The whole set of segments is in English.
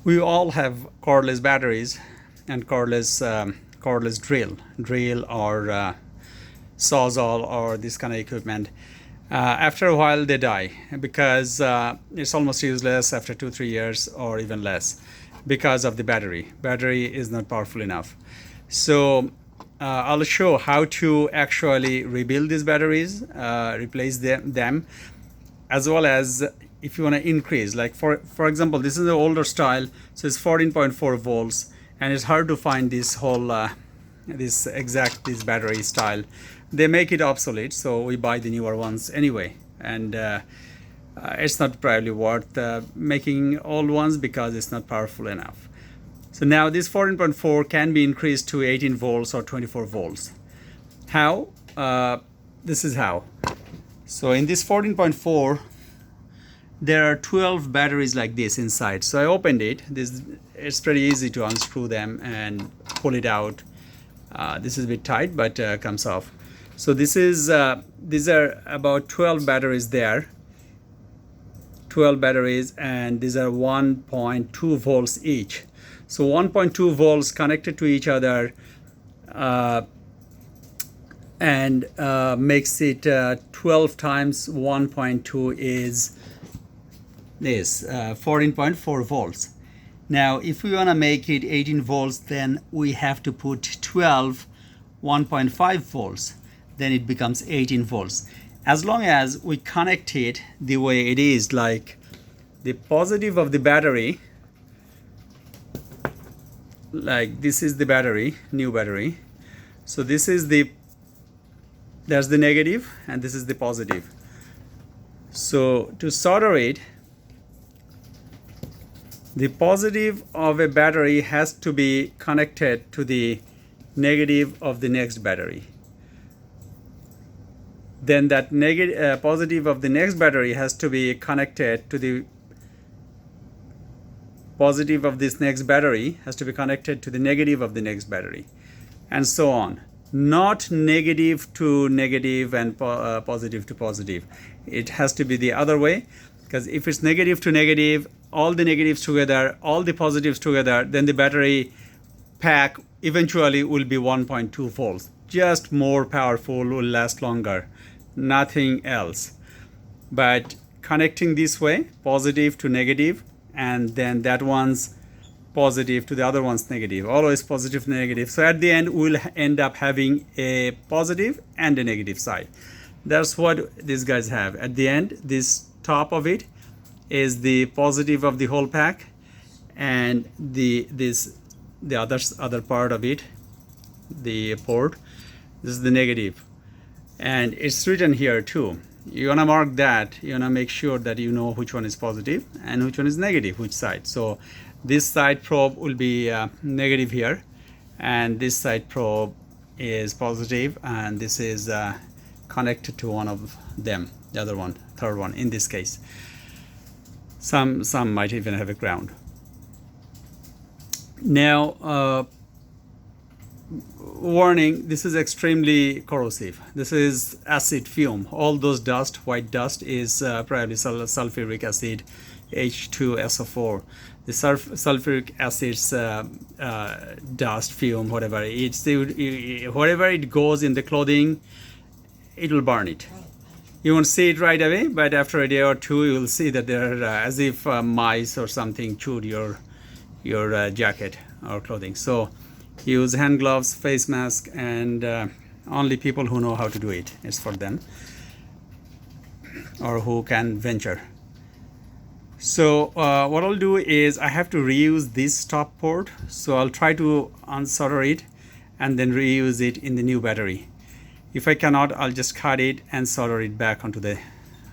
We all have cordless batteries and cordless drill or sawzall or this kind of equipment. After a while, they die because it's almost useless after 2-3 years or even less because of the battery. Battery is not powerful enough. So I'll show how to actually rebuild these batteries, replace them, as well as if you want to increase, like for example, this is the older style, so it's 14.4 volts, and it's hard to find this whole this battery style. They make it obsolete, so we buy the newer ones anyway, and it's not probably worth making old ones because it's not powerful enough. So now this 14.4 can be increased to 18 volts or 24 volts. How? This is how. So in this 14.4, there are 12 batteries like this inside. So I opened it. It's pretty easy to unscrew them and pull it out. This is a bit tight, but comes off. So this is these are about 12 batteries there. 12 batteries, and these are 1.2 volts each. So 1.2 volts connected to each other and makes it 12 times 1.2 is 14.4 volts. Now, if we want to make it 18 volts, then we have to put 12 1.5 volts. Then it becomes 18 volts. As long as we connect it the way it is, like the positive of the battery, like this is the battery, new battery. So this is there's the negative and this is the positive. So to solder it, the positive of a battery has to be connected to the negative of the next battery. Then that negative positive of the next battery has to be connected to the positive of this next battery has to be connected to the negative of the next battery, and so on. Not negative to negative and positive to positive. It has to be the other way, because if it's negative to negative, all the negatives together, all the positives together, then the battery pack eventually will be 1.2 volts. Just more powerful, will last longer. Nothing else. But connecting this way, positive to negative, and then that one's positive to the other one's negative, always positive to negative. So at the end, we'll end up having a positive and a negative side. That's what these guys have. At the end, this top of it is the positive of the whole pack, and the other part of it, the port, this is the negative, and it's written here too. You want to mark that. You want to make sure that you know which one is positive and which one is negative, which side. So this side probe will be negative here, and this side probe is positive, and this is connected to one of them, the other one, third one in this case. Some might even have a ground. Now, warning, this is extremely corrosive. This is acid fume. All those dust, white dust, is probably sulfuric acid, H2SO4. The sulfuric acid's dust, fume, whatever it goes in the clothing, it will burn it. You won't see it right away, but after a day or two, you will see that they're as if mice or something chewed your jacket or clothing. So use hand gloves, face mask, and only people who know how to do it. It's for them, or who can venture. So what I'll do is I have to reuse this top port. So I'll try to unsolder it and then reuse it in the new battery. If I cannot, I'll just cut it and solder it back onto the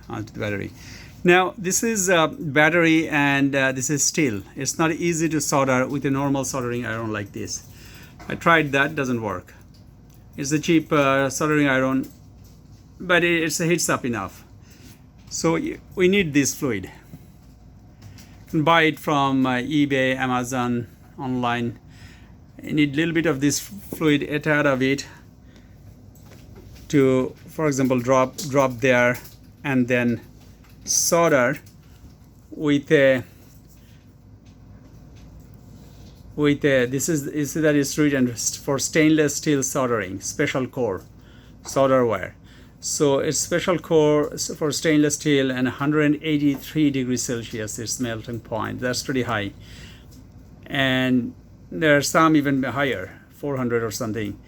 battery. Now this is battery, and this is steel. It's not easy to solder with a normal soldering iron like this. I tried that, doesn't work. It's a cheap soldering iron, but it heats up enough. So we need this fluid. You can buy it from eBay, Amazon, online. You need a little bit of this fluid, a tad of it, to, for example, drop there, and then solder with a with this is you see that it's written for stainless steel soldering, special core solder wire. So it's special core for stainless steel, and 183 degrees Celsius its melting point. That's pretty high, and there are some even higher, 400 or something.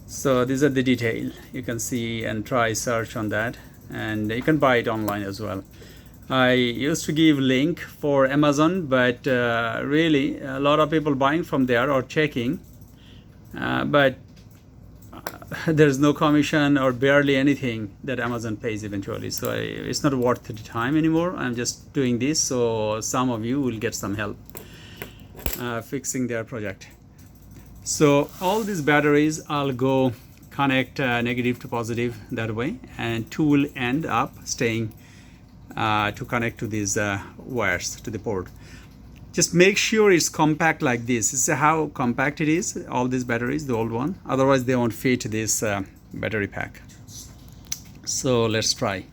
So these are the detail you can see, and try search on that, and you can buy it online as well. I used to give link for Amazon, but really a lot of people buying from there or checking, but there's no commission or barely anything that Amazon pays eventually. So it's not worth the time anymore. I'm just doing this so some of you will get some help fixing their project. So all these batteries, I'll go connect negative to positive that way, and two will end up staying to connect to these wires to the port. Just make sure it's compact like this. This is how compact it is, all these batteries, the old one. Otherwise they won't fit this battery pack. So let's try.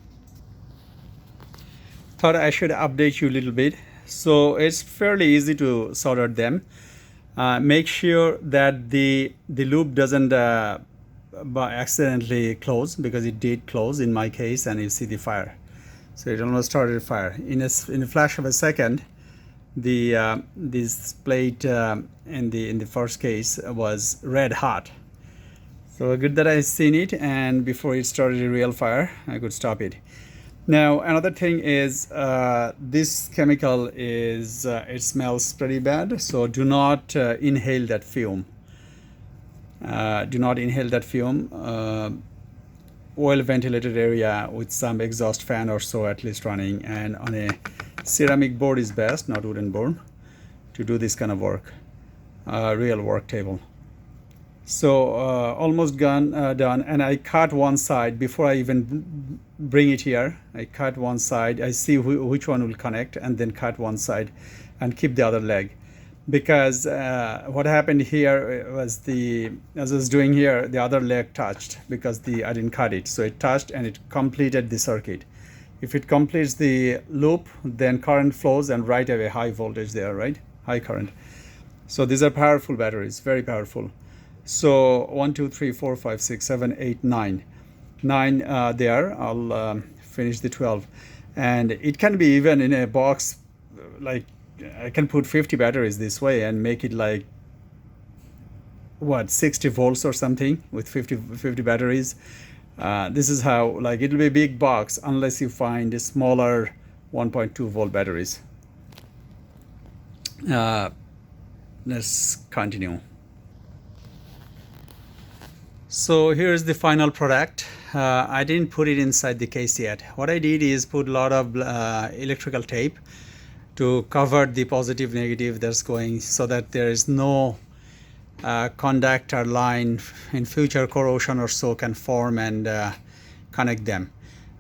Thought I should update you a little bit. So it's fairly easy to solder them. Make sure that the loop doesn't accidentally close, because it did close in my case, and you see the fire. So it almost started a fire. In a flash of a second, this plate in the first case was red hot. So good that I seen it, and before it started a real fire, I could stop it. Now another thing is this chemical is it smells pretty bad, so do not inhale that fume. Do not inhale that fume. Well ventilated area with some exhaust fan or so at least running, and on a ceramic board is best, not wooden board, to do this kind of work, real work table. So almost done, and I cut one side before I even bring it here. I cut one side, I see which one will connect, and then cut one side and keep the other leg, because what happened here was as I was doing here, the other leg touched, because I didn't cut it, so it touched and it completed the circuit. If it completes the loop, then current flows, and right away high voltage there, right? High current. So these are powerful batteries, very powerful. So 1, 2, 3, 4, 5, 6, 7, 8, 9. 9 there. I'll finish the 12. And it can be even in a box, like I can put 50 batteries this way and make it like, what, 60 volts or something with 50 batteries. This is how, like, it'll be a big box unless you find a smaller 1.2 volt batteries. Let's continue. So here's the final product. I didn't put it inside the case yet. What I did is put a lot of electrical tape to cover the positive negative that's going, so that there is no conductor line in future corrosion or so can form and connect them.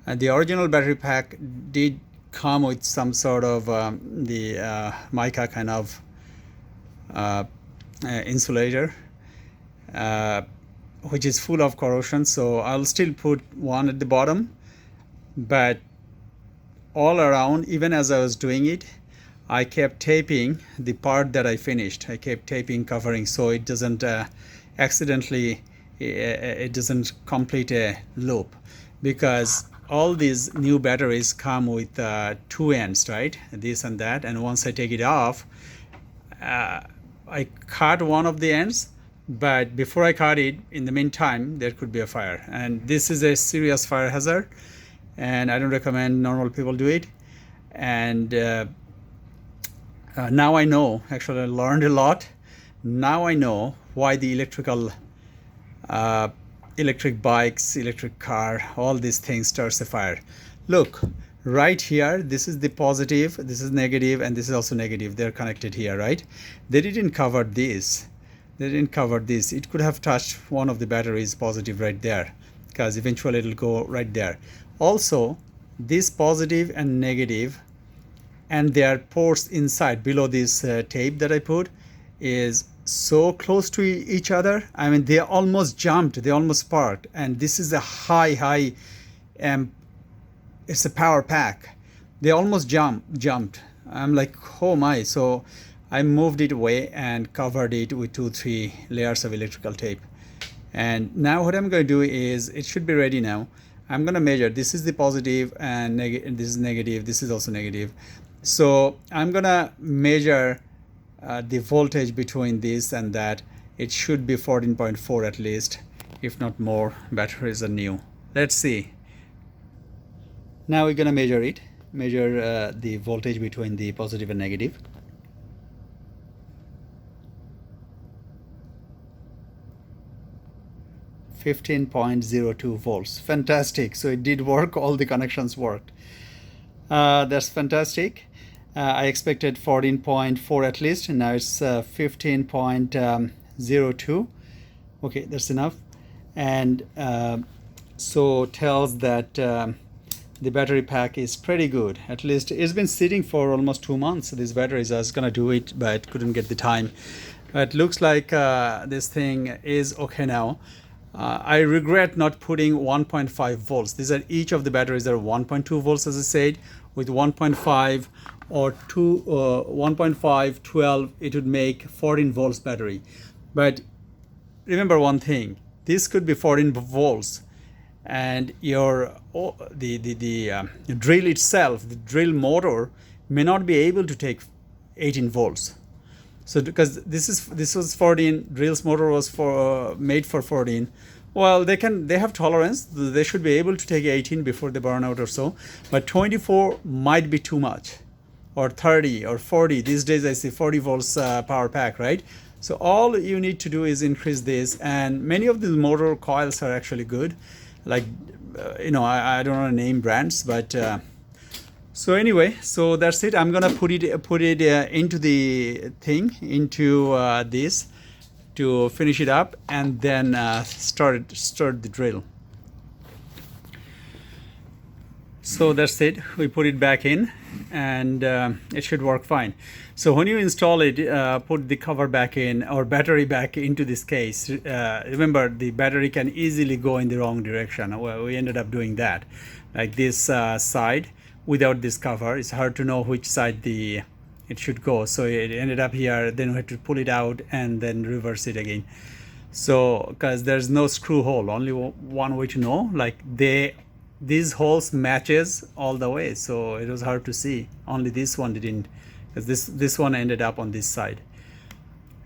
The original battery pack did come with some sort of the mica kind of insulator, which is full of corrosion, so I'll still put one at the bottom, but all around, even as I was doing it, I kept taping the part that I finished. I kept taping, covering, so it doesn't accidentally, it doesn't complete a loop, because all these new batteries come with two ends, right? This and that, and once I take it off, I cut one of the ends, but before I cut it, in the meantime, there could be a fire, and this is a serious fire hazard, and I don't recommend normal people do it. And now I know, actually I learned a lot. Now I know why the electric bikes, electric car, all these things starts a fire. Look, right here, this is the positive, this is negative, and this is also negative. They're connected here, right? They didn't cover this. They didn't cover this. It could have touched one of the batteries positive right there, because eventually it'll go right there. Also, this positive and negative and their ports inside below this tape that I put is so close to each other. I mean, they almost jumped, they almost sparked, and this is a high it's a power pack. They almost jumped. I'm like, oh my. So I moved it away and covered it with 2-3 layers of electrical tape. And now what I'm going to do is, it should be ready now. I'm going to measure. This is the positive and this is negative. This is also negative. So I'm going to measure the voltage between this and that. It should be 14.4 at least, if not more. Batteries are new. Let's see. Now we're going to measure it. Measure the voltage between the positive and negative. .02 volts. Fantastic. So it did work. All the connections worked. That's fantastic. I expected 14.4 at least, and now it's 15.02. Okay, that's enough. And so tells that the battery pack is pretty good. At least it's been sitting for almost 2 months. These batteries, I was gonna do it, but couldn't get the time. It looks like this thing is okay now. I regret not putting 1.5 volts. These are, each of the batteries are 1.2 volts, as I said. With 1.5 or 1.5, 12, it would make 14 volts battery. But remember one thing, this could be 14 volts, and your the drill itself, the drill motor, may not be able to take 18 volts. So because this was 14, drill's motor was made for 14. Well, they have tolerance. They should be able to take 18 before they burn out or so. But 24 might be too much, or 30 or 40. These days I see 40 volts power pack, right? So all you need to do is increase this, and many of the motor coils are actually good. Like I don't want to name brands, but so anyway, so that's it. I'm gonna put it into the thing, into this, to finish it up, and then start the drill. So that's it. We put it back in, and it should work fine. So when you install it, put the cover back in, or battery back into this case. Remember, the battery can easily go in the wrong direction. Well, we ended up doing that, like this side. Without this cover, it's hard to know which side it should go. So it ended up here. Then we had to pull it out and then reverse it again. So because there's no screw hole, only one way to know. Like these holes matches all the way, so it was hard to see. Only this one didn't, because this one ended up on this side.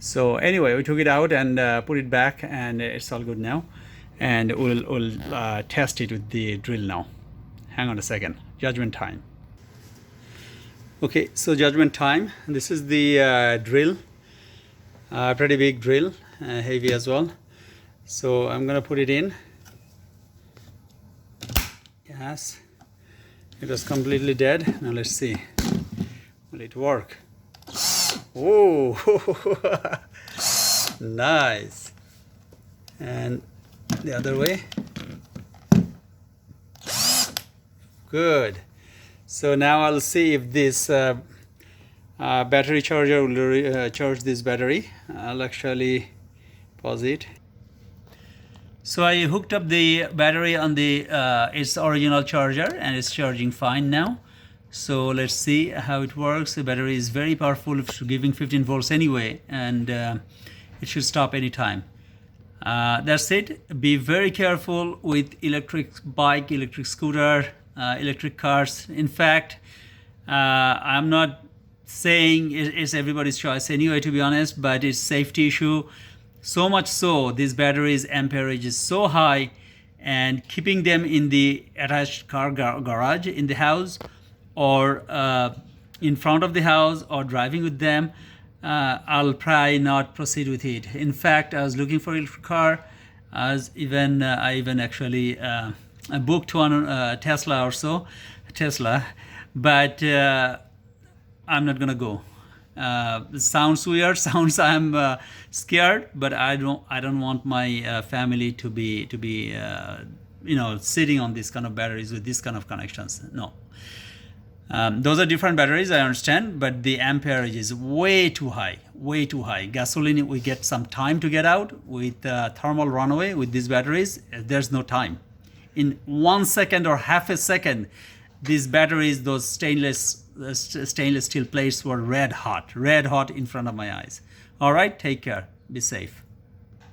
So anyway, we took it out and put it back, and it's all good now. And we'll test it with the drill now. Hang on a second. Judgment time. Okay, so judgment time. This is the drill. Pretty big drill, heavy as well. So I'm gonna put it in. Yes, it was completely dead. Now let's see. Will it work? Oh, nice. And the other way. Good. So now I'll see if this battery charger will charge this battery. I'll actually pause it. So I hooked up the battery on its original charger, and it's charging fine now. So let's see how it works. The battery is very powerful, giving 15 volts anyway, and it should stop anytime. That's it. Be very careful with electric bike, electric scooter, electric cars. In fact, I'm not saying it's everybody's choice anyway, to be honest, but it's safety issue. So much so, these batteries amperage is so high, and keeping them in the attached car garage in the house, or in front of the house, or driving with them, I'll probably not proceed with it. In fact, I was looking for a car. I even actually booked one, Tesla or so, but I'm not gonna go. It sounds weird. Sounds I'm scared, but I don't want my family to be sitting on these kind of batteries with these kind of connections. No. Those are different batteries, I understand, but the amperage is way too high, way too high. Gasoline, we get some time to get out. With thermal runaway, with these batteries, there's no time. In 1 second or half a second, these batteries, those stainless steel plates were red hot in front of my eyes. All right, take care. Be safe.